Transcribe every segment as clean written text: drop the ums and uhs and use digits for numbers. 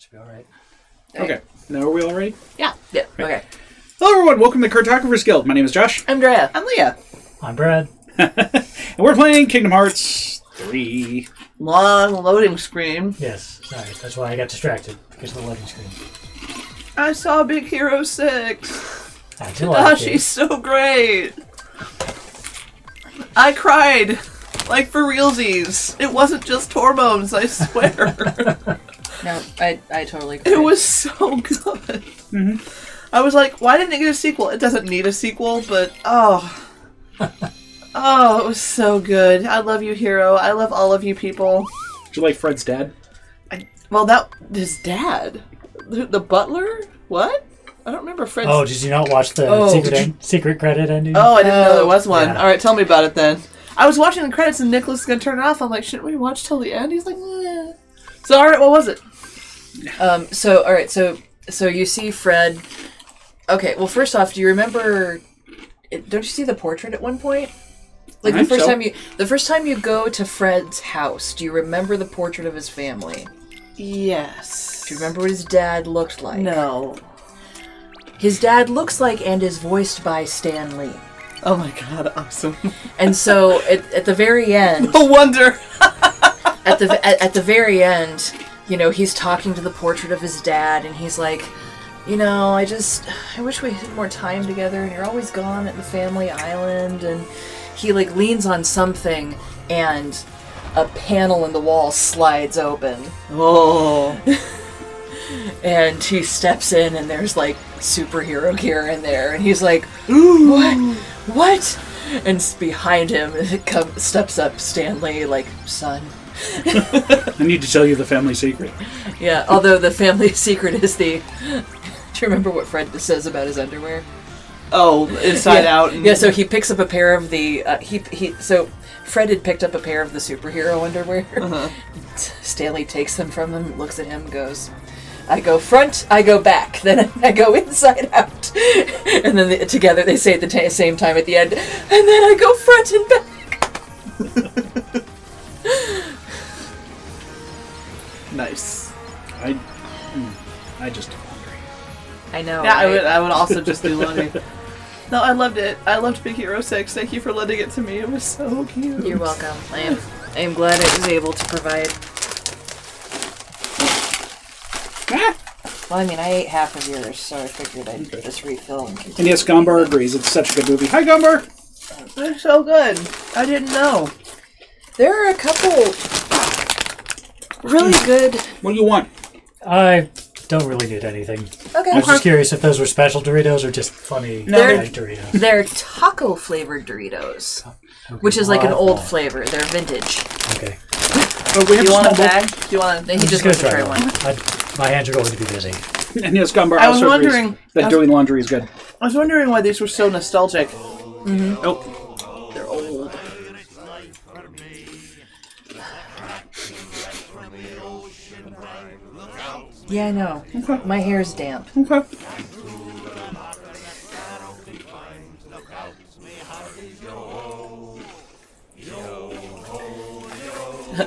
Should be all right. Okay. Now are we all ready? Yeah. Yeah. Right. Okay. Hello, everyone. Welcome to Cartographers Guild. My name is Josh. I'm Drea. I'm Leah. I'm Brad. And we're playing Kingdom Hearts 3. Long loading screen. Yes, sorry. That's why I got distracted because of the loading screen. I saw Big Hero 6. I do like it. She's so great. I cried. Like for realsies. It wasn't just hormones, I swear. No, I totally agree. It was so good. Mm-hmm. I was like, why didn't it get a sequel? It doesn't need a sequel, but oh. Oh, it was so good. I love you, Hero. I love all of you people. Did you like Fred's dad? Well, that... His dad? The butler? What? I don't remember Fred's... Oh, did you not watch the secret credit ending? Oh, I didn't know there was one. Yeah. Alright, tell me about it then. I was watching the credits and Nicholas is going to turn it off. I'm like, shouldn't we watch till the end? He's like, yeah. So, alright, what was it? So you see Fred... Okay, well, first off, do you remember... Don't you see the portrait at one point? Like the first time you go to Fred's house, do you remember the portrait of his family? Yes. Do you remember what his dad looked like? No. His dad looks like and is voiced by Stan Lee. Oh my god, awesome. And so at the very end, No wonder. at the very end, you know, he's talking to the portrait of his dad, and he's like, you know, I wish we had more time together, and you're always gone at the family island, and he like leans on something, and a panel in the wall slides open. Oh. And he steps in, and there's like superhero gear in there, and he's like, "Ooh, what?" And behind him steps up Stanley, like, "Son." I need to tell you the family secret. Yeah, although the family secret is the... Do you remember what Fred says about his underwear? Oh, inside out. And... Yeah, so he picks up a pair of the... So Fred had picked up a pair of the superhero underwear. Uh-huh. Stanley takes them from him, looks at him, goes, "I go front, I go back, then I go inside out." And then together they say at the same time at the end, "And then I go front and back." Nice. I just do laundry. I know. Yeah, right? I would also just do laundry. No, I loved it. I loved Big Hero 6. Thank you for lending it to me. It was so cute. You're welcome. I am glad I was able to provide. Well, I mean, I ate half of yours, so I figured I'd just refill and continue. And yes, Gombar agrees. It's such a good movie. Hi, Gombar! They're so good. I didn't know. There are a couple really good... What do you want? I don't really need anything. Okay. I was just curious if those were special Doritos or just funny Doritos. They're taco-flavored Doritos, which is like an old flavor. They're vintage. Okay. Oh, we have You a want small a bag? Do you want to... He just wants to try one. My hands are going to be busy. bowl. And yes, Gombar I was also agrees wondering- that doing laundry is good. I was wondering why these were so nostalgic. Mm-hmm. Oh. They're old. Yeah, I know. Okay. My hair's damp. Okay.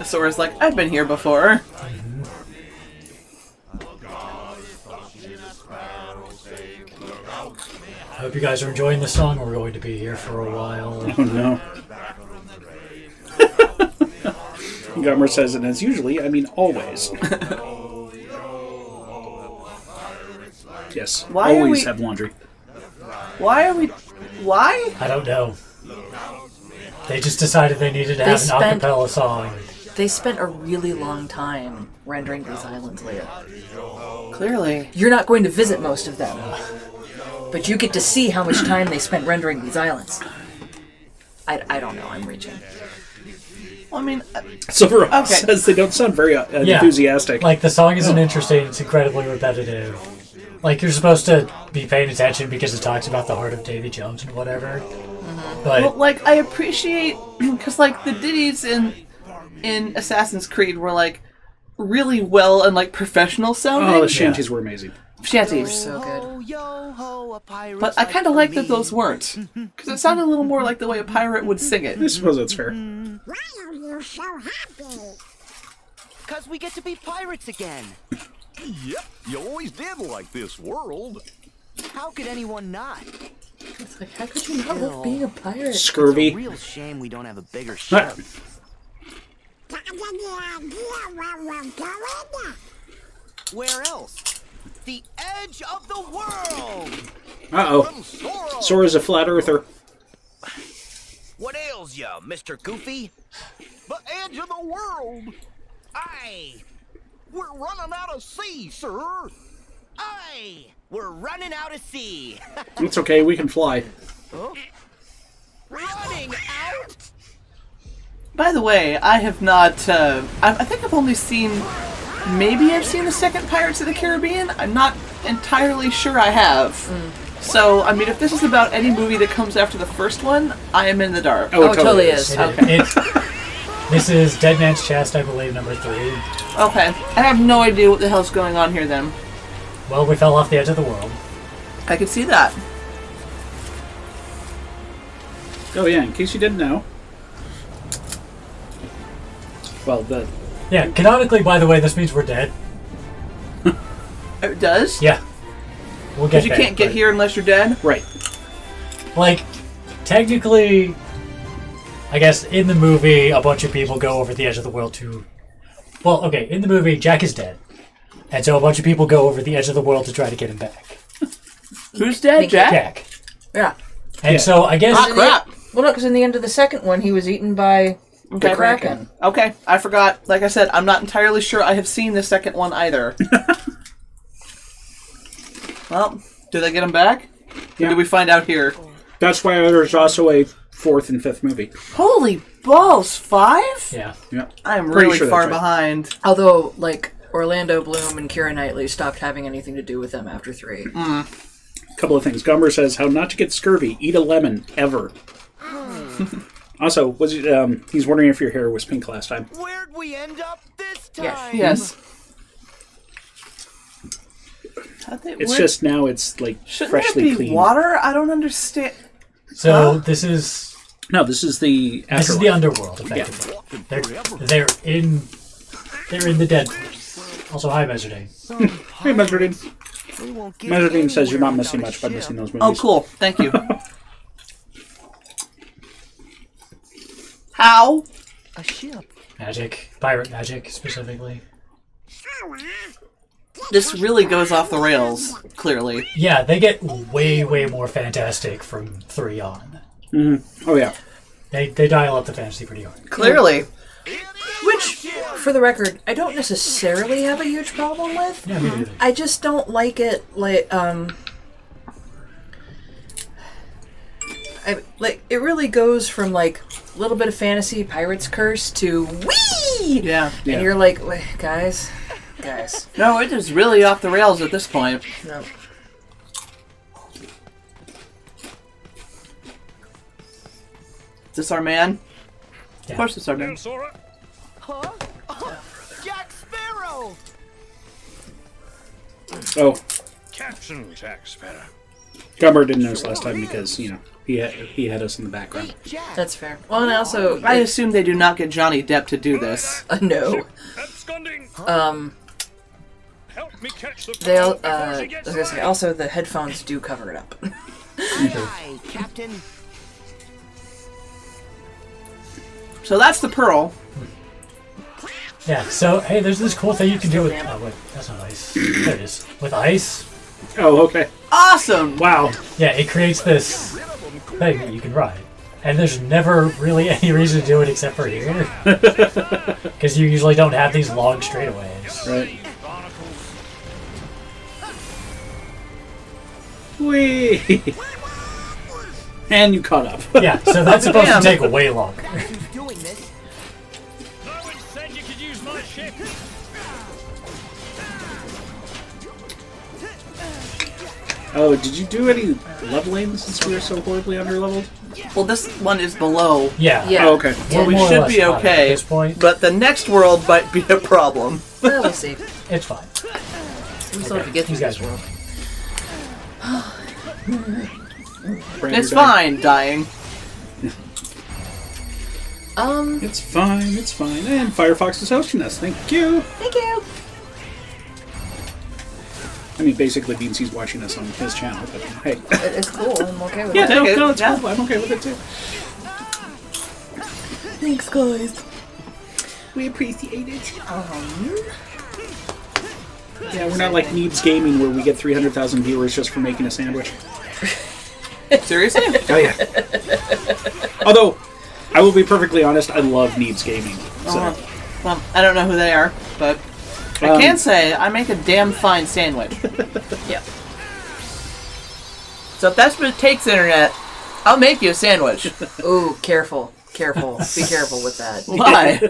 Sora's like, I've been here before. I hope you guys are enjoying the song. We're going to be here for a while. Oh, no. Gombar says, and as usually, I mean always. Yes, Why are always we- have laundry. Why are we... Why? I don't know. They just decided they needed to have an acapella song. They spent a really long time rendering these islands, Leah. Clearly. You're not going to visit most of them, but you get to see how much time they spent rendering these islands. I don't know. I'm reaching. Well, I mean... Silver Okay. says they don't sound very enthusiastic. Like, the song isn't interesting. It's incredibly repetitive. Like, you're supposed to be paying attention because it talks about the heart of Davy Jones and whatever. Mm-hmm. But Well, like, I appreciate... Because, like, the ditties in Assassin's Creed were, like, really well and, like, professional sounding. Oh, the shanties were amazing. Shanties. So good. But I kind of like that those weren't. Because it sounded a little more like the way a pirate would sing it. I suppose that's fair. Why are you so happy? Because we get to be pirates again. Yep, you always did like this world. How could anyone not? It's like, how could you not love being a pirate? It's a Scurvy. real shame we don't have a bigger ship. Where else? The edge of the world! Uh-oh. Sora's a flat earther. What ails ya, Mr. Goofy? The edge of the world. Aye! We're running out of sea, sir. Aye! We're running out of sea! It's okay, we can fly. Running out? By the way, I have not. I think I've only seen. Maybe I've seen the second Pirates of the Caribbean. I'm not entirely sure I have. So, I mean, if this is about any movie that comes after the first one, I am in the dark. Oh, it totally is. Okay. This is Dead Man's Chest, I believe, number 3. Okay. I have no idea what the hell's going on here then. Well, we fell off the edge of the world. I could see that. Oh yeah, in case you didn't know. Well, Yeah, canonically, by the way, this means we're dead. It does? Yeah. We'll get Because you there, can't get but- here unless you're dead? right. Like, technically, I guess in the movie, a bunch of people go over the edge of the world to... Well, okay, in the movie, Jack is dead. And so a bunch of people go over the edge of the world to try to get him back. Who's dead? Jack? Jack. Yeah. And so I guess... Ah, crap! Well, no, because in the end of the second one, he was eaten by the Kraken. Okay, I forgot. Like I said, I'm not entirely sure I have seen the second one either. Well, do they get him back? Yeah. Or do we find out here? That's why there's also a 4th and 5th movie. Holy balls, 5? Yeah. Yeah. I'm Pretty really sure far that's right. behind. Although, like, Orlando Bloom and Keira Knightley stopped having anything to do with them after 3. A couple of things. Gummer says, how not to get scurvy. Eat a lemon. Ever. Also, was it, he's wondering if your hair was pink last time. Where'd we end up this Yes. time? Yes. It's just now it's like Shouldn't freshly there be clean. water? I don't understand. So this is... No, this is the This afterlife. is the underworld, effectively. They're in the dead place. Also, hi, Mezzardine. Hey, Mezzardine. We won't get Mezzardine says you're not anywhere missing without a much by ship. missing those movies. Oh, cool. Thank you. How? A ship. Magic. Pirate magic, specifically. This really goes off the rails, clearly. Yeah, they get way, way more fantastic from 3 on. Oh, yeah. They dial up the fantasy pretty hard. Clearly. Which, for the record, I don't necessarily have a huge problem with. Yeah, me neither. I just don't like it, like, it really goes from, like, a little bit of fantasy, Pirate's Curse, to whee! Yeah. Yeah. And you're like, wait, guys. No, it is really off the rails at this point. No. Is this our man? Yeah. Of course it's our man. Huh? Jack Sparrow! Oh, Captain Jack Sparrow. Gummer didn't notice last time because, you know, he had us in the background. Hey, Jack! That's fair. Well, and also, I assume they do not get Johnny Depp to do this. no. Absconding. Help me catch the They'll, pearl before she I gets was gonna say, away. also, the headphones do cover it up. Aye, aye, Captain. So that's the pearl. Yeah, so, hey, there's this cool thing you can do with... Oh, wait, that's not ice. There it is. With ice, Oh, okay. Awesome! Wow. yeah, it creates this thing that you can ride. And there's never really any reason to do it except for here. Because you usually don't have these long straightaways. Right. Whee! And you caught up. Yeah, so that's supposed to Damn. take way longer. Who's doing this? No one said you could use my ship. Oh, did you do any leveling since we were so horribly underleveled? Well, this one is below. Yeah. Yeah. Oh, okay. So we more or should less be fine okay. At this point, But the next world might be a problem. Well, we'll see. it's fine. We still have to get through These guys this world. It's fine, dying. It's fine, it's fine. And Firefox is hosting us. Thank you. Thank you. I mean, basically means he's watching us on his channel, but hey. It's cool. I'm okay with Yeah, it. no, Okay, no, it's yeah. cool. I'm okay with it too. Thanks, guys. We appreciate it. Yeah, we're not like Neebs Gaming where we get 300,000 viewers just for making a sandwich. Seriously? Oh, yeah. Although, I will be perfectly honest, I love Neebs Gaming. So. Well, I don't know who they are, but I can say I make a damn fine sandwich. Yeah. So if that's what it takes, Internet, I'll make you a sandwich. Ooh, careful. Careful. Be careful with that. Why?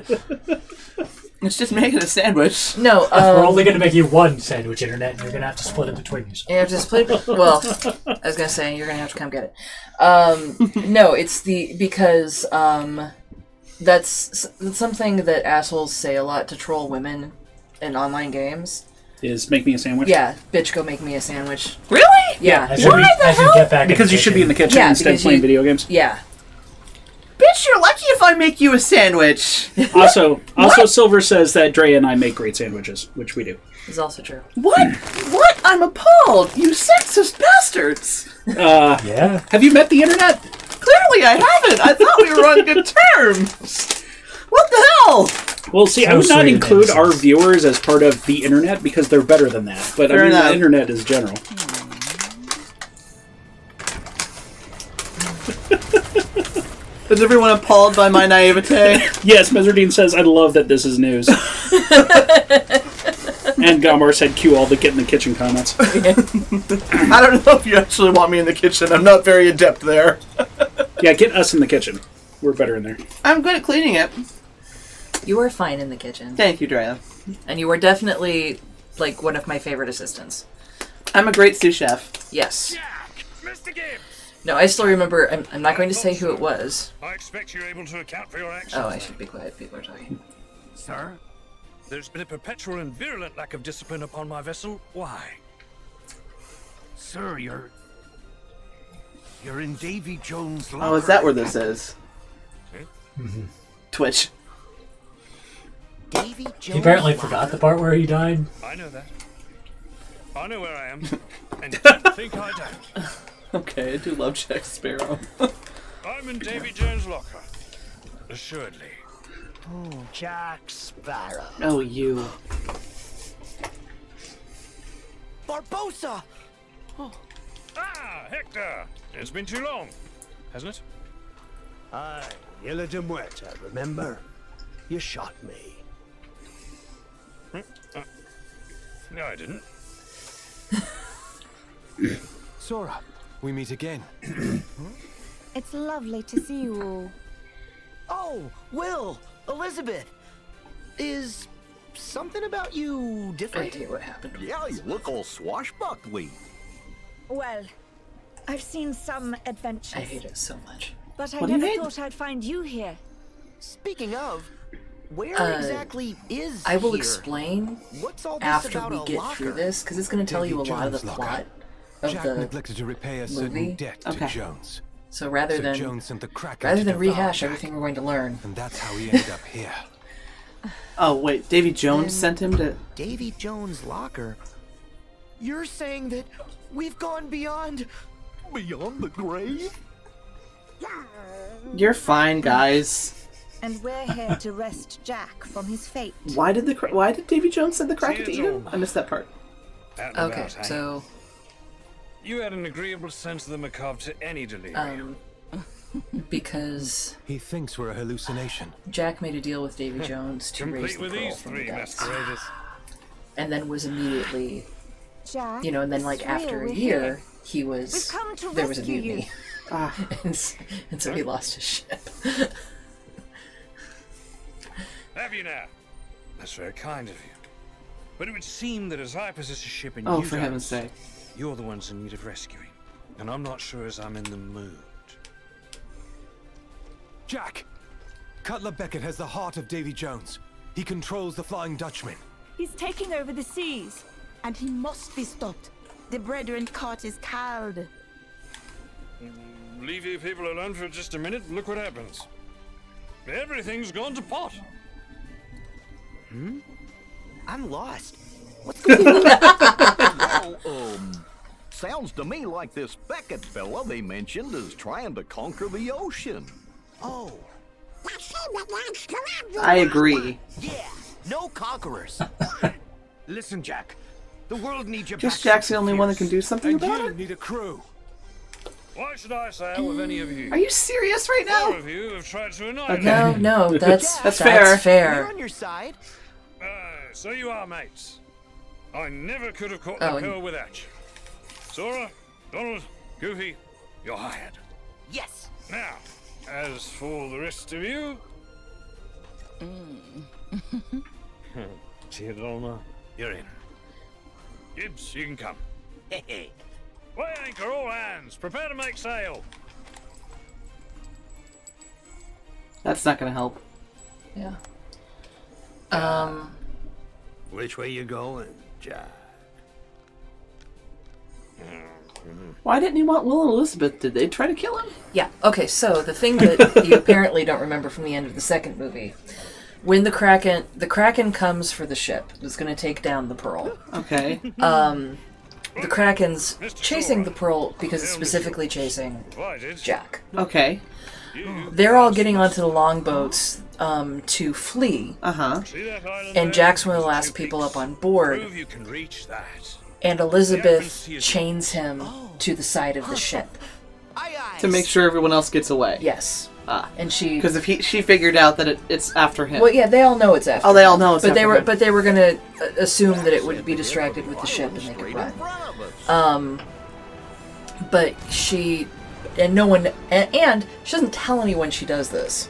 It's just making a sandwich. No, We're only going to make you one sandwich, Internet, and you're going to have to split it between you. you have to split. Well, I was gonna say you're gonna have to come get it. No, it's because that's something that assholes say a lot to troll women in online games. Is make me a sandwich? Yeah, bitch, go make me a sandwich. Really? Yeah, As you get back Because you should be in the kitchen Yeah, instead of because playing you- video games. yeah. Bitch, you're lucky if I make you a sandwich. Also, Silver says that Dre and I make great sandwiches, which we do. It's also true. What? What? I'm appalled. You sexist bastards. Yeah. Have you met the Internet? Clearly I haven't. I thought we were on good terms. What the hell? Well, see, I So would not sweet and include our innocent. viewers as part of the Internet because they're better than that. But Fair I mean, enough. the Internet is general. Is everyone appalled by my naivete? Yes, Mezzardine says, I love that this is news. And Gomar said, cue all the get in the kitchen comments. I don't know if you actually want me in the kitchen. I'm not very adept there. Yeah, get us in the kitchen. We're better in there. I'm good at cleaning it. You are fine in the kitchen, Thank you, Drea. and you are definitely like one of my favorite assistants. I'm a great sous chef. Yes. Jack, Mr. Gibbs. No, I still remember. I'm not going to say who it was. I expect you're able to account for your actions. Oh, I should be quiet. People are talking. Sir? There's been a perpetual and virulent lack of discipline upon my vessel. Why? Sir, you're in Davy Jones' locker. Oh, is that where this is? Hmm? Twitch. Davy Jones. He apparently forgot the part where he died. I know that. I know where I am. And don't think I don't. Okay, I do love Jack Sparrow. I'm in Davy Jones' locker. Assuredly. Oh, Jack Sparrow. Oh, you. Barbosa! Ah, Hector! It's been too long, hasn't it? Aye, Isla de Muerta, remember? You shot me. No, I didn't. Sora, we meet again. It's lovely to see you all. Oh, Will! Elizabeth! Is something about you I different? hate what happened. Yeah, you look all swashbuckly. Well, I've seen some adventures, I hate it so much. but I What do you never hate? thought I'd find you here. Speaking of, where exactly is I will here? explain What's all this after about we a get locker? through this, because it's going to tell you a lot of the Jones' locker. plot of Jack the. neglected to repay a certain movie? debt Okay. to Jones. So rather So than Jones sent the Kraken rather to than devour rehash Jack, everything we're going to learn, and that's how he ended up here. Oh, wait, Davy Jones sent him to... Davy Jones' locker? You're saying that we've gone beyond Beyond the grave? You're fine, guys. And we're here to wrest Jack from his fate. Why did Davy Jones send the Kraken to eat him? I missed that part. Out and okay. about, eh? So You had an agreeable sense of the macabre to any delirium. because He thinks we're a hallucination. Jack made a deal with Davy Jones to raise Complete the with pearl these from three the depths, masqueraders. and then was immediately, Jack, and then it's after real, a we're year, here. he was We've come to there was a rescue mutiny, you. Ah, and so he lost his ship. Have you now? That's very kind of you. But it would seem that as I possess a ship and oh, you for don't, heaven's sake. you're the ones in need of rescuing. And I'm not sure as I'm in the mood. Jack! Cutler Beckett has the heart of Davy Jones. He controls the Flying Dutchman. He's taking over the seas. And he must be stopped. The brethren caught is called. Leave you people alone for just a minute, look what happens. Everything's gone to pot. I'm lost. What's going on? sounds to me like this Beckett fella they mentioned is trying to conquer the ocean. Oh, I agree. yeah. No conquerors. Listen, Jack. The world needs you Guess back Jack's the so only one that can do fierce. something And about you it. need a crew. Why should I sail with any of you? Are you serious right All now? of you have tried to annoy Okay. me. No, that's That's fair. We're on your side. So you are mates. I never could have caught Oh, the and- pearl without you. Sora, Donald, Goofy, you're hired. Yes. Now, as for the rest of you... Theodolma, you're in. Gibbs, you can come. Hey. Weigh anchor, all hands. Prepare to make sail. That's not gonna help. Yeah. Which way you going, Jack? Why didn't he want Will and Elizabeth? Did they try to kill him? Yeah. Okay. So the thing that you apparently don't remember from the end of the second movie, when the Kraken comes for the ship, it's going to take down the Pearl. Okay. The Kraken's chasing the Pearl because it's specifically chasing Jack. Okay. They're all getting onto the longboats to flee, and Jack's one of the last people up on board. Prove you can reach that. And Elizabeth chains him to the side of the ship. To make sure everyone else gets away. Yes. And she, because if she figured out that it's after him. well, yeah, they all know it's after. Oh, they all know it's but after him. But they were gonna assume that it would be distracted with the ship and they could run. But she, and no one, and she doesn't tell anyone she does this.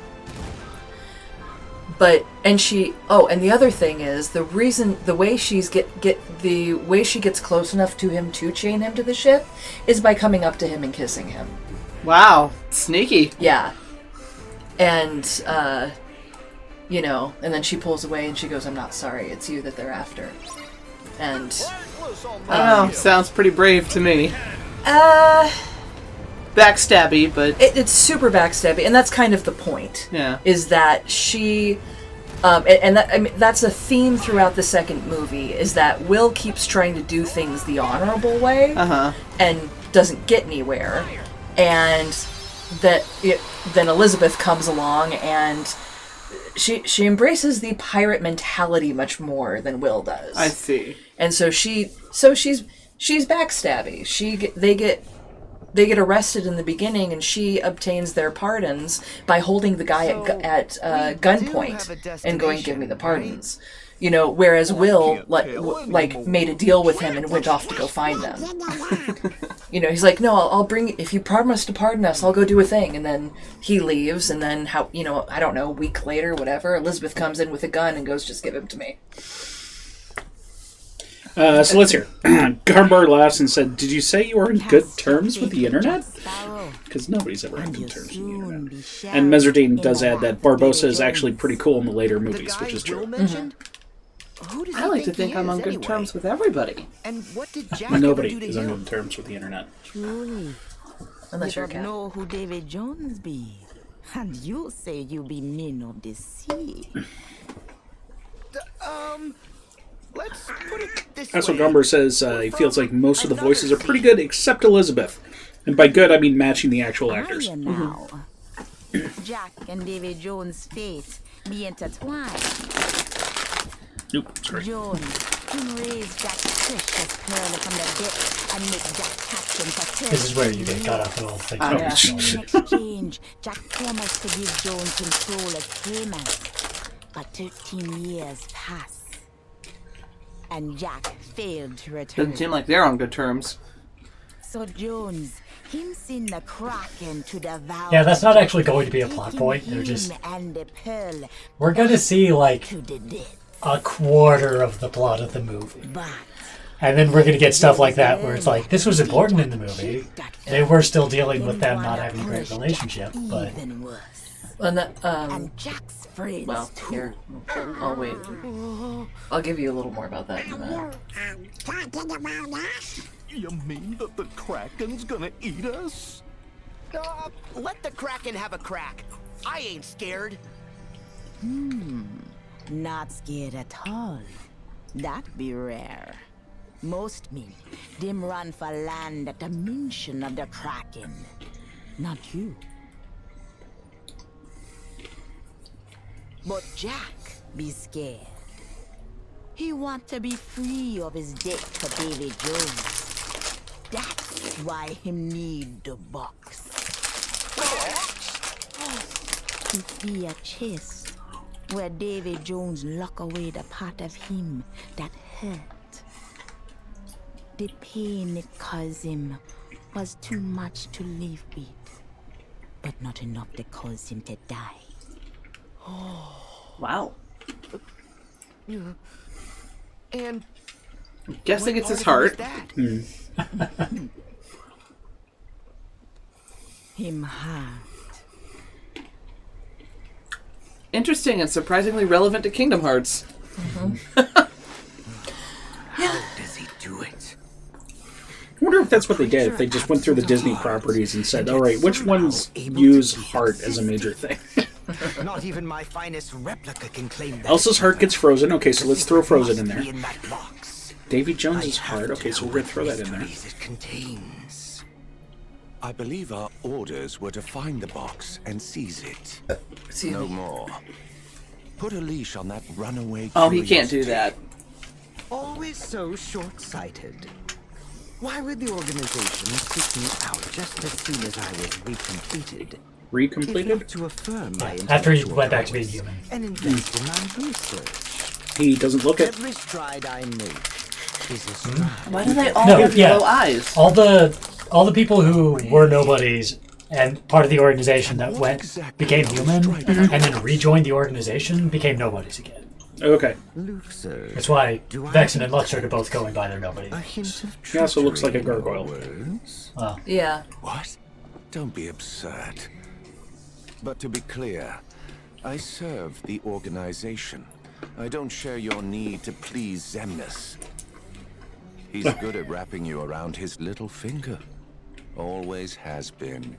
But and the other thing is the way she gets close enough to him to chain him to the ship is by coming up to him and kissing him. Wow, sneaky. Yeah. And and then she pulls away and she goes, "I'm not sorry, it's you that they're after." And I don't know, sounds pretty brave to me. Backstabby, but it's super backstabby, and that's kind of the point. Yeah. Is that she, and that, I mean, that's a theme throughout the second movie, is that Will keeps trying to do things the honorable way, and doesn't get anywhere, and then Elizabeth comes along and she embraces the pirate mentality much more than Will does. I see. And so she's backstabby. They get arrested in the beginning, and she obtains their pardons by holding the guy at gunpoint and going, "Give me the pardons." Whereas Will like made a deal with him and went off to go find them. He's like, "No, I'll bring. If you promise to pardon us, I'll go do a thing." And then he leaves, and then I don't know, a week later, whatever, Elizabeth comes in with a gun and goes, "Just give him to me." So let's hear. Garmbar laughs and said, "Did you say you were in good terms with the internet?" Because nobody's ever in good terms with the internet. And Meserdine does add that Barbossa is actually pretty cool in the later movies, which is true. I like to think I'm on good terms with everybody. And what did Jack Nobody ever do is to on you? good terms with the internet. Truly. Unless you're a you cat. don't know who David Jones be. And you say you be men of the sea. Let's put it this That's way. what Gumber says. He feels like most of the voices are pretty good, except Elizabeth. And by good, I mean matching the actual actors. Now. Jack and David Jones' fate be intertwined. Nope, sorry. Jones, him raise Jack's precious pearl from the depths and make Jack captain for This is where you get cut off the whole thing. In exchange, Jack promised to give Jones control of payment. But 13 years passed. And Jack failed to return. Doesn't seem like they're on good terms. So Jones, him seen the Kraken to devour. Yeah, that's not actually going to be a plot point. They're just... And the pearl We're going to see, like, to the death. a quarter of the plot of the movie. But And then we're going to get stuff like that where it's like, this was important in the movie. They were still dealing with them not having a great relationship, but... And that, and Jack's friends. well, here, I'll wait. I'll give you a little more about that in a minute. You mean that the Kraken's gonna eat us? Let the Kraken have a crack. I ain't scared. Not scared at all. That'd be rare. Most men, them run for land at the mention of the Kraken. Not you. But Jack be scared. He want to be free of his debt to Davy Jones. That's why him need the box. It be a chest where Davy Jones lock away the part of him that hurt. The pain it caused him was too much to live with, but not enough to cause him to die. Wow. And I'm guessing it's his part heart. of him is Him heart. Interesting and surprisingly relevant to Kingdom Hearts. How does he do it? I wonder if that's what they did. If they just went through the Disney properties and said, all right, which ones use heart as a major thing? Not even my finest replica can claim that. Elsa's heart gets frozen. Okay, so let's throw Frozen in there. In that box. Davy Jones's heart. Okay, so we're going to throw that in there. It contains. I believe our orders were to find the box and seize it. No more. Put a leash on that runaway. Oh, he can't do that. Always so short-sighted. Why would the organization kick me out just as soon as I was recompleted? Recompleted? To affirm my After he went back to being human. and invest in my research. He doesn't look it. Every stride I make is a stride. Why do they all No, have yeah. yellow eyes? All the people who were nobodies and part of the organization that became human and then rejoined the organization became nobodies again. Okay. That's why Vexen and Luxord are both going by their nobodies. He also looks like a gargoyle. Wow. Yeah. What? Don't be absurd. But to be clear, I serve the organization. I don't share your need to please Xemnas. He's good at wrapping you around his little finger. Always has been.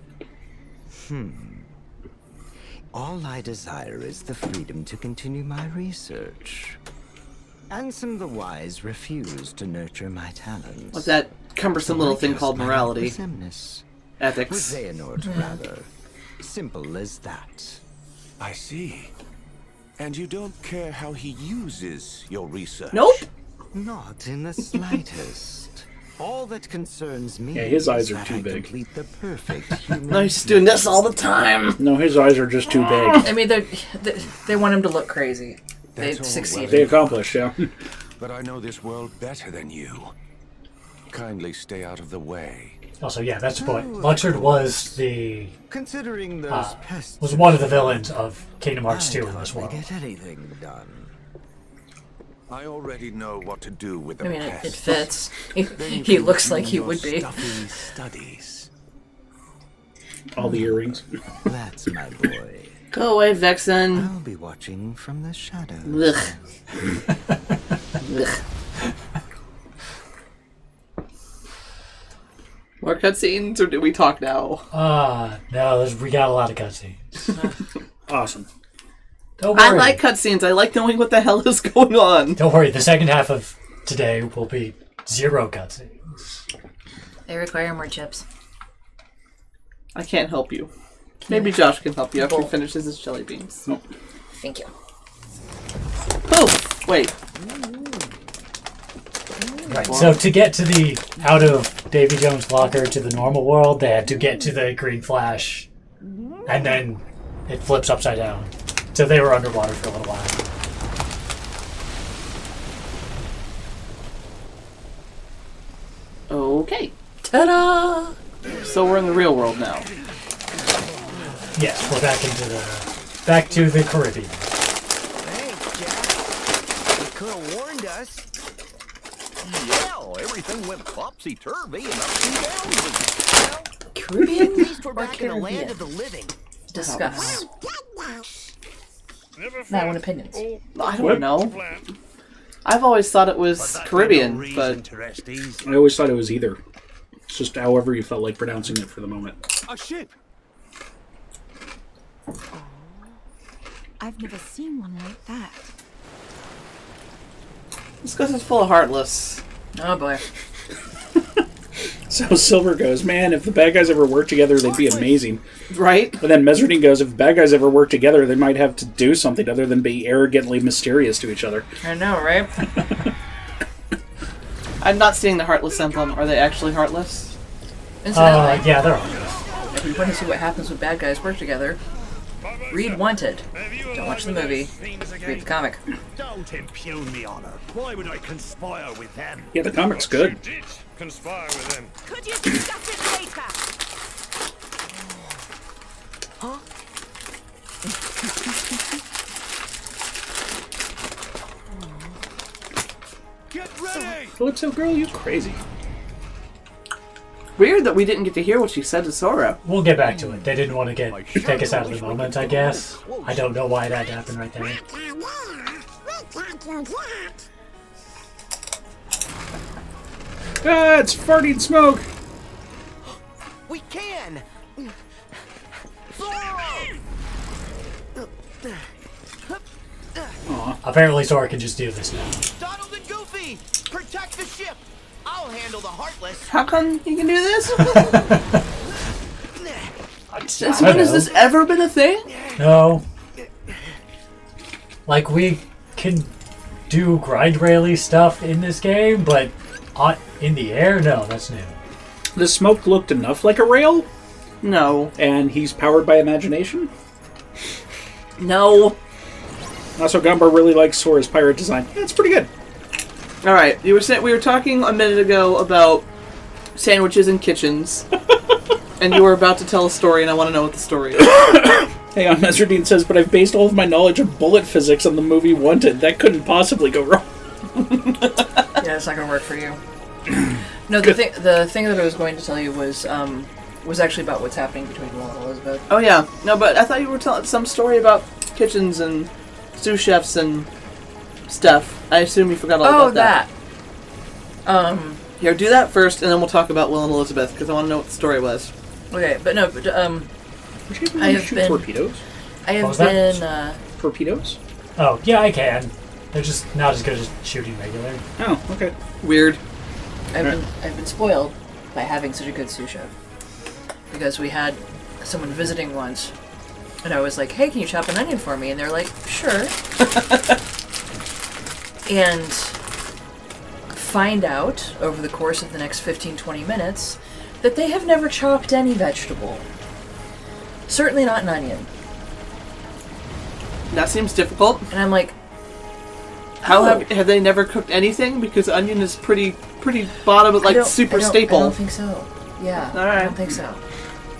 All I desire is the freedom to continue my research. Ansem the Wise refused to nurture my talents. What's that cumbersome little thing called morality? With Ethics. Xehanort, rather. Simple as that. I see. And you don't care how he uses your research? Nope. Not in the slightest. All that concerns me Yeah, his eyes is are that too I big. complete the perfect human. No, he's doing this all the time. No, his eyes are just too big. I mean, they want him to look crazy. They That's all succeeded. They accomplished, yeah. But I know this world better than you. Kindly stay out of the way. Also, yeah, that's the point. Luxord was the Considering those pests was one of the villains of Kingdom Hearts 2 in this they world. get anything done. I already know what to do with the I mean, it pests. fits. Then you He can looks like resume he would your be. stuffy studies. All the earrings. That's my boy. Go away, Vexen. I'll be watching from the shadows. Ugh. Ugh. More cutscenes, or do we talk now? No, we got a lot of cutscenes. Awesome. Don't worry. I like cutscenes. I like knowing what the hell is going on. Don't worry, the second half of today will be 0 cutscenes. They require more chips. I can't help you. Maybe Josh can help you after he finishes his jelly beans. Nope. Thank you. Poof! Wait. Right, so to get to the out of Davy Jones' locker to the normal world, they had to get to the green flash, and then it flips upside down. So they were underwater for a little while. Okay. Ta-da! So we're in the real world now. Yes, we're back to the Caribbean. Thanks, Jack. You could have warned us. Yeah, everything went topsy-turvy and up and down. Caribbean? At least we're Or back in the land Caribbean? of the living. Discuss. Now, what opinions? I don't know. I've always thought it was Caribbean, but I always thought it was either. It's just however you felt like pronouncing it for the moment. A ship! I've never seen one like that. it's because it's full of Heartless. Oh boy. So Silver goes, man, if the bad guys ever worked together, they'd be amazing. Right? And then Messerdean goes, if the bad guys ever worked together, they might have to do something other than be arrogantly mysterious to each other. I know, right? I'm not seeing the Heartless emblem. Are they actually heartless? Incidentally, Yeah, they're heartless. if you want to see what happens when bad guys work together, read Wanted. Don't watch the movie. Read the comic. Don't impugn the honor. Why would I conspire with them? Yeah, the comic's good. Did conspire with them. Could you discuss it later? Huh? Get ready! Calypso girl, you crazy. Weird that we didn't get to hear what she said to Sora. We'll get back to it. They didn't want to take us out of the moment, I guess. I don't know why that happened right there. Ah, it's farting smoke! We can! Apparently Sora can just do this now. Donald and Goofy! Protect the ship! I'll handle the Heartless! How come you can do this? Since I when has know. this ever been a thing? No. Like, we can do grind raily stuff in this game, but in the air? No, that's new. The smoke looked enough like a rail? No. And he's powered by imagination? No. Also, Gumbar really likes Sora's pirate design. Yeah, it's pretty good. Alright, we were talking a minute ago about sandwiches and kitchens. And you were about to tell a story, and I want to know what the story is. Hang on, Messerdean says, but I've based all of my knowledge of bullet physics on the movie Wanted. That couldn't possibly go wrong. Yeah, it's not gonna work for you. No, the thing that I was going to tell you was actually about what's happening between Will and Elizabeth. Oh yeah, no, but I thought you were telling some story about kitchens and sous chefs and stuff. I assume you forgot all about that. Here, do that first, and then we'll talk about Will and Elizabeth, because I want to know what the story was. Okay, but no, but I have shoot been torpedoes? I have What was been that? Torpedoes? Oh, yeah, I can. They're just not as good as shooting regular. Oh, okay. Weird. I've been spoiled by having such a good sous chef. Because we had someone visiting once, and I was like, hey, can you chop an onion for me? And they're like, sure. And find out, over the course of the next 15-20 minutes, that they have never chopped any vegetable. Certainly not an onion. That seems difficult. And I'm like, how have they never cooked anything? Because onion is pretty bottom, like super staple. I don't think so. Yeah, Alright. I don't think so.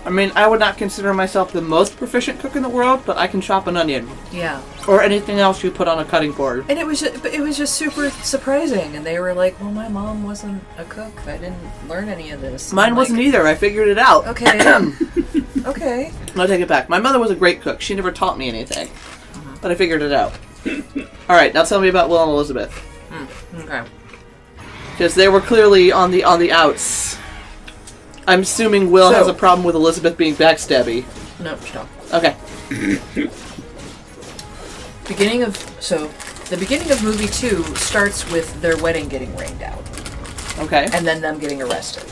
I mean, I would not consider myself the most proficient cook in the world, but I can chop an onion. Yeah. Or anything else you put on a cutting board. And it was just super surprising. And they were like, well, my mom wasn't a cook. I didn't learn any of this. And Mine I'm wasn't like, either. I figured it out. Okay. Okay. No, take it back. My mother was a great cook. She never taught me anything. But I figured it out. Alright, now tell me about Will and Elizabeth. Okay. Because they were clearly on the outs. I'm assuming Will has a problem with Elizabeth being backstabby. No, stop. Okay. The beginning of movie 2 starts with their wedding getting rained out. Okay. And then them getting arrested.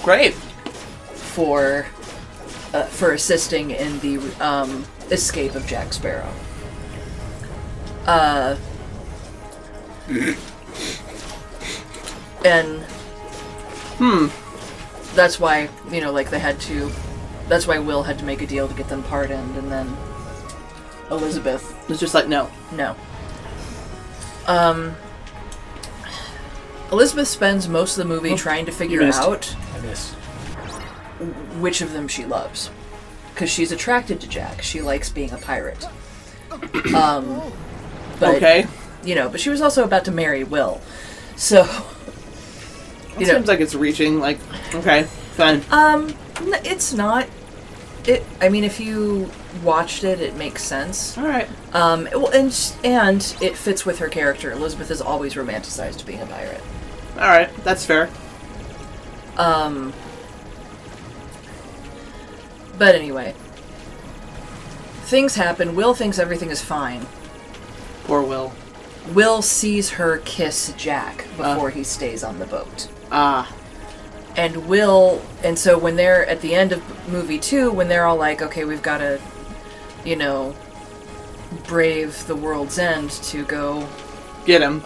Great. For assisting in the escape of Jack Sparrow. And that's why, like that's why Will had to make a deal to get them pardoned, and then Elizabeth was just like, no. Elizabeth spends most of the movie trying to figure out which of them she loves. Because she's attracted to Jack. She likes being a pirate. But, okay. But she was also about to marry Will. So... It seems like it's reaching, like, okay, fine. It's not. I mean, if you watched it, it makes sense. Alright. Well, and it fits with her character. Elizabeth is always romanticized being a pirate. Alright, that's fair. But anyway. Things happen. Will thinks everything is fine. Poor Will. Will sees her kiss Jack before he stays on the boat. And Will, and so when they're at the end of movie 2, when they're all like, okay, we've got to, you know, brave the world's end to go get him.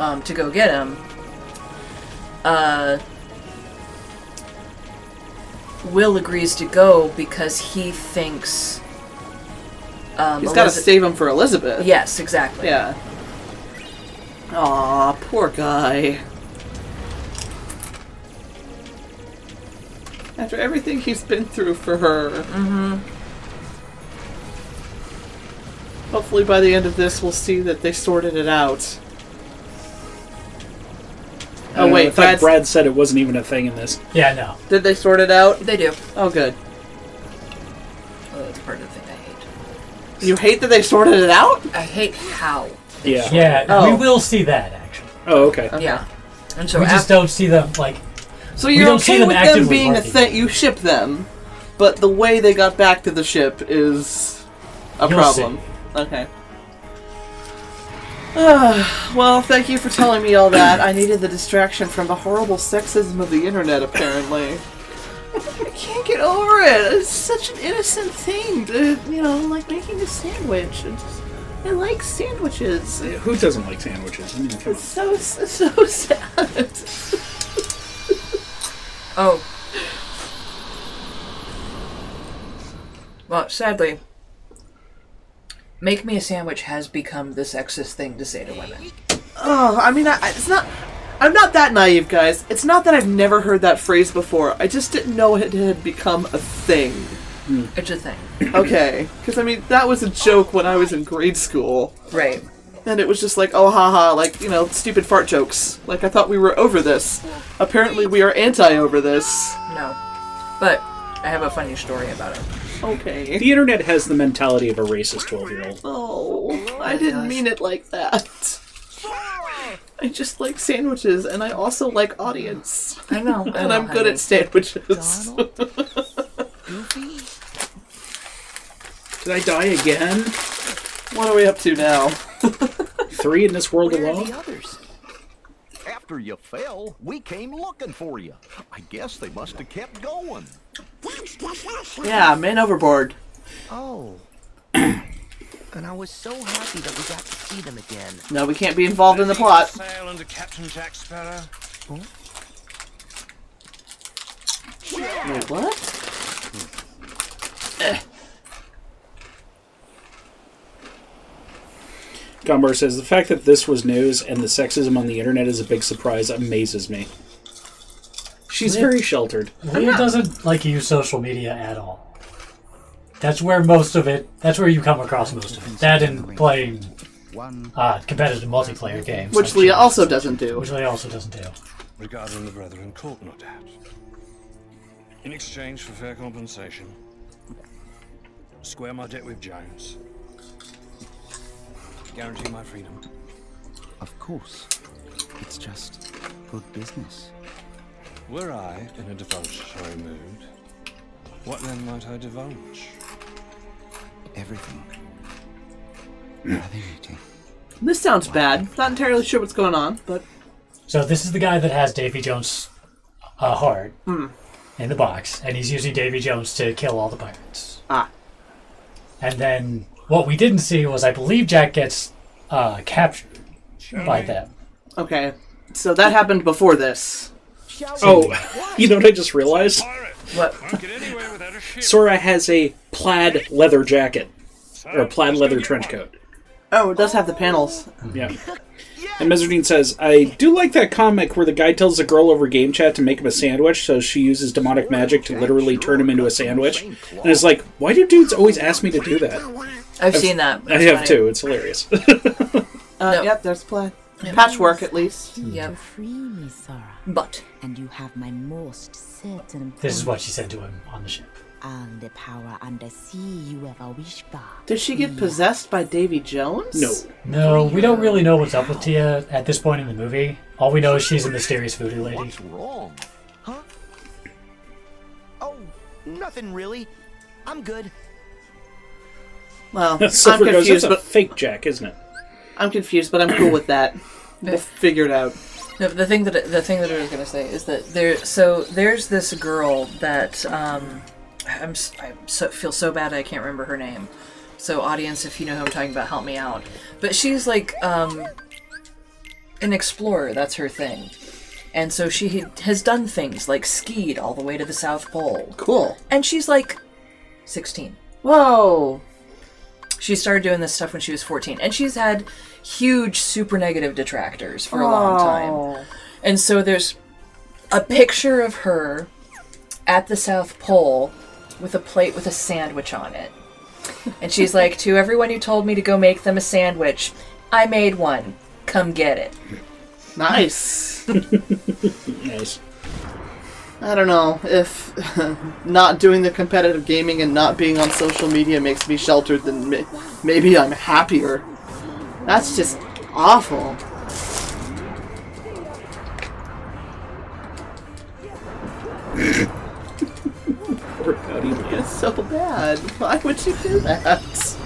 Will agrees to go because he thinks he's got to save him for Elizabeth. Yes, exactly. Yeah. Aw, poor guy. After everything he's been through for her. Mm-hmm. Hopefully by the end of this we'll see that they sorted it out. Oh wait, I thought Brad said it wasn't even a thing in this. Yeah, no. Did they sort it out? They do. Oh, good. Well, that's part of the thing I hate. You hate that they sorted it out? I hate how. Yeah. Yeah, we will see that, actually. Oh, okay. Yeah. And so we just don't see them, like... So you're okay with them being a thing, you ship them, but the way they got back to the ship is a problem. Okay. Well, thank you for telling me all that. I needed the distraction from the horrible sexism of the internet, apparently. I can't get over it. It's such an innocent thing to, you know, like making a sandwich. I like sandwiches. Who doesn't like sandwiches? I mean, come on. It's so sad. Oh. Well, sadly, make me a sandwich has become the sexist thing to say to women. Oh, I mean, it's not... I'm not that naive, guys. It's not that I've never heard that phrase before. I just didn't know it had become a thing. It's a thing. Okay. Because, I mean, that was a joke when I was in grade school. Right. And it was just like, oh, haha, like, you know, stupid fart jokes. Like, I thought we were over this. Apparently we are anti-over this. No. But I have a funny story about it. Okay. The internet has the mentality of a racist 12-year-old. Oh, I didn't mean it like that. I just like sandwiches, and I also like audience. I know. And I'm good at sandwiches. Did I die again? What are we up to now? 3 in this world alone? After you fell, we came looking for you. I guess they must have kept going. Yeah, man overboard. Oh. And I was so happy that we got to see them again. No, we can't be involved in the plot. Sail under Captain Jack Sparrow. Wait, what? Gombar says, the fact that this was news and the sexism on the internet is a big surprise amazes me. She's very sheltered. Leah doesn't like use social media at all. That's where most of it, that's where you come across most of it. That and playing competitive multiplayer games. Which Leah also doesn't do. Which Leah also doesn't do. Regarding the brethren court, no doubt. In exchange for fair compensation, square my debt with Jones. Guarantee my freedom. Of course. It's just good business. Were I in a divulgatory mood, what then might I divulge? Everything. What are they eating? This sounds bad. Not entirely sure what's going on, but... So this is the guy that has Davy Jones' heart in the box, and he's using Davy Jones to kill all the pirates. And then what we didn't see was, I believe Jack gets captured by them. Okay, so that happened before this. Oh, you know what I just realized? What? Sora has a plaid leather jacket. Or a plaid leather trench coat. Oh, it does have the panels. Yeah. And Mezzardine says, I do like that comic where the guy tells the girl over game chat to make him a sandwich, so she uses demonic magic to literally turn him into a sandwich. And it's like, why do dudes always ask me to do that? I've seen that. I have too. It's hilarious. Yep, there's play. Patchwork, at least. Yep. Free me, Sora. But. And you have my most certain This is what she said to him on the ship. All the power under sea you ever wished for. Did she get possessed by Davy Jones? No. No, we don't really know what's up with Tia at this point in the movie. All we know is she's a mysterious voodoo lady. What's wrong? Huh? Oh, nothing really. I'm good. Well, So I'm for goes, confused, that's a but... fake Jack, isn't it? I'm confused, but I'm cool with that. We'll figure it out. No, the thing that I was gonna say is that there's this girl that feel so bad I can't remember her name. So audience, if you know who I'm talking about, help me out. But she's like an explorer. That's her thing. And so she has done things like skied all the way to the South Pole. Cool. And she's like 16. Whoa. She started doing this stuff when she was 14. And she's had huge super negative detractors for a long time. And so there's a picture of her at the South Pole with a plate with a sandwich on it. And she's like, to everyone who told me to go make them a sandwich, I made one. Come get it. Nice. Nice. I don't know if not doing the competitive gaming and not being on social media makes me sheltered, then maybe I'm happier. That's just awful. It's so bad. Why would you do that?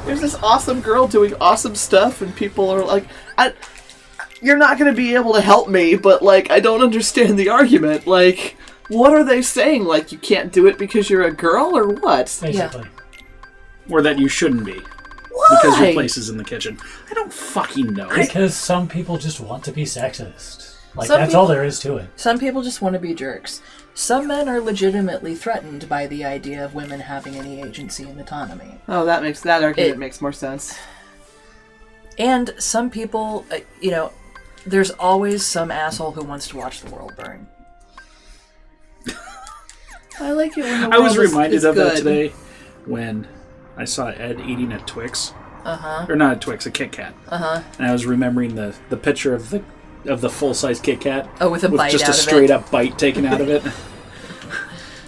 There's this awesome girl doing awesome stuff, and people are like, you're not going to be able to help me, but, like, I don't understand the argument. Like, what are they saying? Like, you can't do it because you're a girl, or what? Basically. Yeah. Or that you shouldn't be. Why? Because your place is in the kitchen. I don't fucking know. Because some people just want to be sexist. Like, Some that's people- all there is to it. Some people just want to be jerks. Some men are legitimately threatened by the idea of women having any agency and autonomy. Oh, that argument makes more sense. And some people, there's always some asshole who wants to watch the world burn. I like it when the I was world reminded is of that good. today when I saw Ed eating a Twix. Uh-huh. Or not a Twix, a Kit Kat. Uh-huh. And I was remembering the picture of the full-size Kit Kat. Oh, with a bite just out a of it. straight-up bite taken out of it.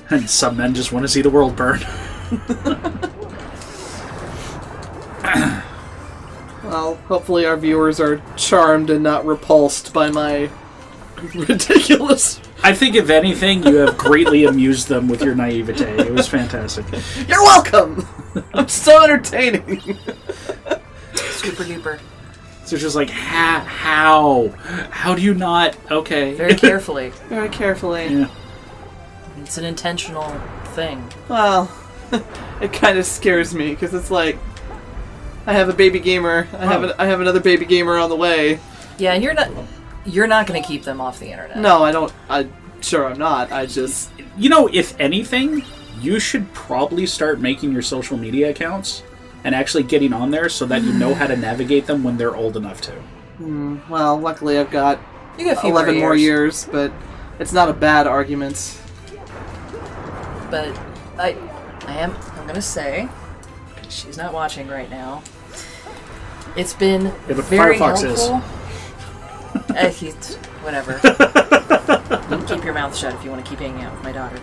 And some men just want to see the world burn. Well, hopefully our viewers are charmed and not repulsed by my ridiculous... I think, if anything, you have greatly amused them with your naivete. It was fantastic. You're welcome! I'm so entertaining! Super duper. So it's just like, how? How do you not? Okay. Very carefully. Very carefully. Yeah. It's an intentional thing. Well, it kind of scares me, because it's like, I have a baby gamer, I have another baby gamer on the way. Yeah, and you're not going to keep them off the internet. No, I don't. Sure I'm not. I just... You know, if anything, you should probably start making your social media accounts and actually getting on there so that you know how to navigate them when they're old enough to. Well, luckily I've got You got a few 11 more more years. years, but it's not a bad argument. But I'm going to say, she's not watching right now, it's been Yeah, but very Firefox helpful. Whatever. Keep your mouth shut if you want to keep hanging out with my daughter.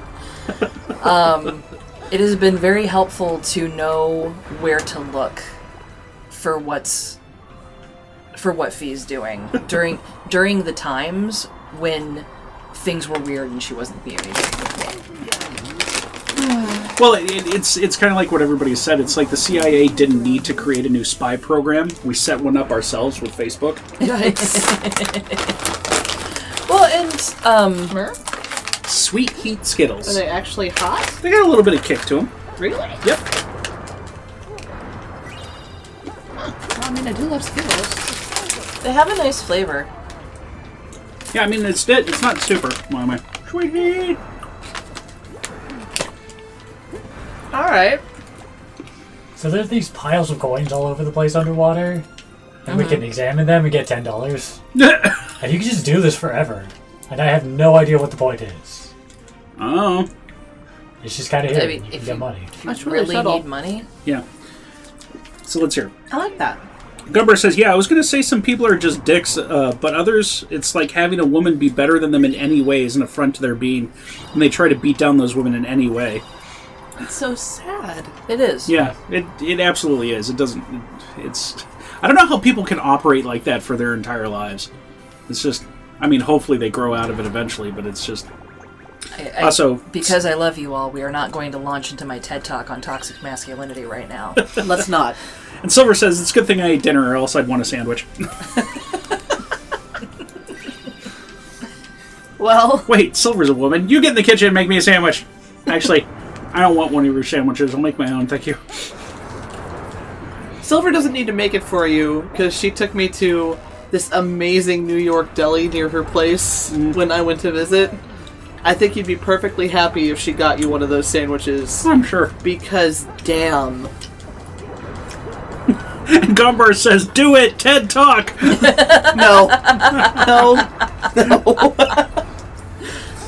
It has been very helpful to know where to look for what Fee's doing during the times when things were weird and she wasn't behaving. Well, it's kind of like what everybody said. It's like the CIA didn't need to create a new spy program. We set one up ourselves with Facebook. Yikes. Well, and Sweet Heat Skittles. Are they actually hot? They got a little bit of kick to them. Really? Yep. Well, I mean, I do love Skittles. they have a nice flavor. Yeah, I mean, it's not super. Why am I? Sweet Heat. Alright. So there's these piles of coins all over the place underwater, and we can examine them and get $10. And you can just do this forever. And I have no idea what the point is. Oh. It's just kind of here. I mean, you if get you- money. That's Really subtle. need money? Yeah. So let's hear. I like that. Gumber says, yeah, I was going to say some people are just dicks, but others, it's like having a woman be better than them in any way is an affront to their being, and they try to beat down those women in any way. It's so sad. It is. Yeah, it absolutely is. It doesn't... It's... I don't know how people can operate like that for their entire lives. It's just... I mean, hopefully they grow out of it eventually, but it's just... Also, because I love you all, we are not going to launch into my TED Talk on toxic masculinity right now. Let's not. And Silver says, it's a good thing I ate dinner or else I'd want a sandwich. Well... Wait, Silver's a woman. You get in the kitchen and make me a sandwich. Actually, I don't want one of your sandwiches. I'll make my own, thank you. Silver doesn't need to make it for you, because she took me to this amazing New York deli near her place when I went to visit. I think you'd be perfectly happy if she got you one of those sandwiches. I'm sure. Because, damn. And Gumbar says, do it! TED Talk! No. No.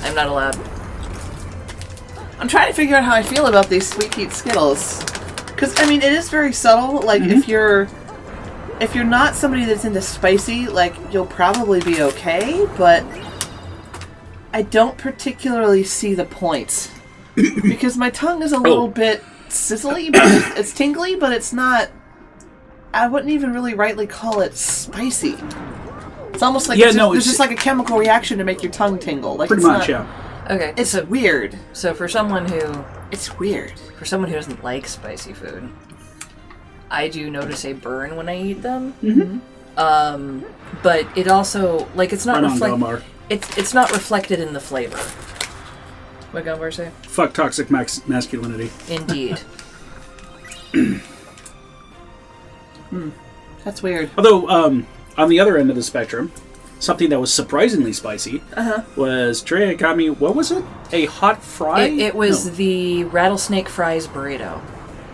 I'm not allowed. I'm trying to figure out how I feel about these Sweet Heat Skittles. Because, I mean, it is very subtle. Like, if you're not somebody that's into spicy, like, you'll probably be okay, but I don't particularly see the point. Because my tongue is a little bit sizzly, but it's tingly, but it's not... I wouldn't even really rightly call it spicy. It's almost like there's just like a chemical reaction to make your tongue tingle. Like pretty much, yeah. Okay. It's weird. So for someone who... It's weird. For someone who doesn't like spicy food, I do notice a burn when I eat them. But it also... Like, it's not it's not reflected in the flavor. What did Gumbar say? Fuck toxic masculinity. Indeed. That's weird. Although, on the other end of the spectrum, something that was surprisingly spicy was Drea got me, what was it? A hot fry? It was the rattlesnake fries burrito.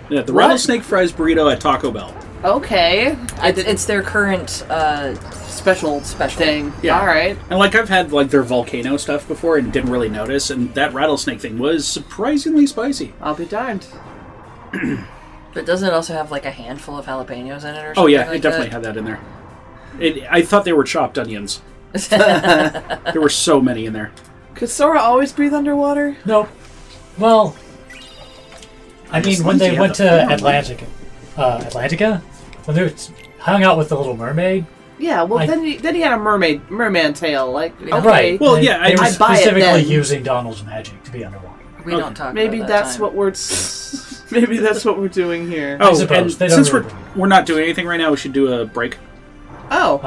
Yeah, the rattlesnake fries burrito at Taco Bell. Okay. It's their current special thing. Yeah. Alright. And like I've had like their volcano stuff before and didn't really notice, and that rattlesnake thing was surprisingly spicy. I'll be darned. But doesn't it also have like a handful of jalapenos in it or something? Oh yeah, like it definitely had that in there. I thought they were chopped onions. There were so many in there. Could Sora always breathe underwater? No. Well, I mean, when they went to Atlantica, when they hung out with the Little Mermaid. Yeah, well, then he had a merman tail, like okay. Right. Well, yeah, they were I'd buy it specifically then. using Donald's magic to be underwater. We don't talk. Maybe about that's that what we're. Maybe that's what we're doing here. Oh, suppose. and since we're not doing anything right now, we should do a break. Oh.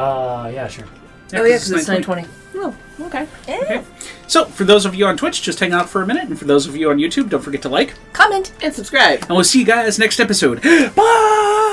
Yeah, sure. Yeah, because it's 9:20. Oh, okay. Okay. So, for those of you on Twitch, just hang out for a minute, and for those of you on YouTube, don't forget to like, comment, and subscribe. and we'll see you guys next episode. Bye!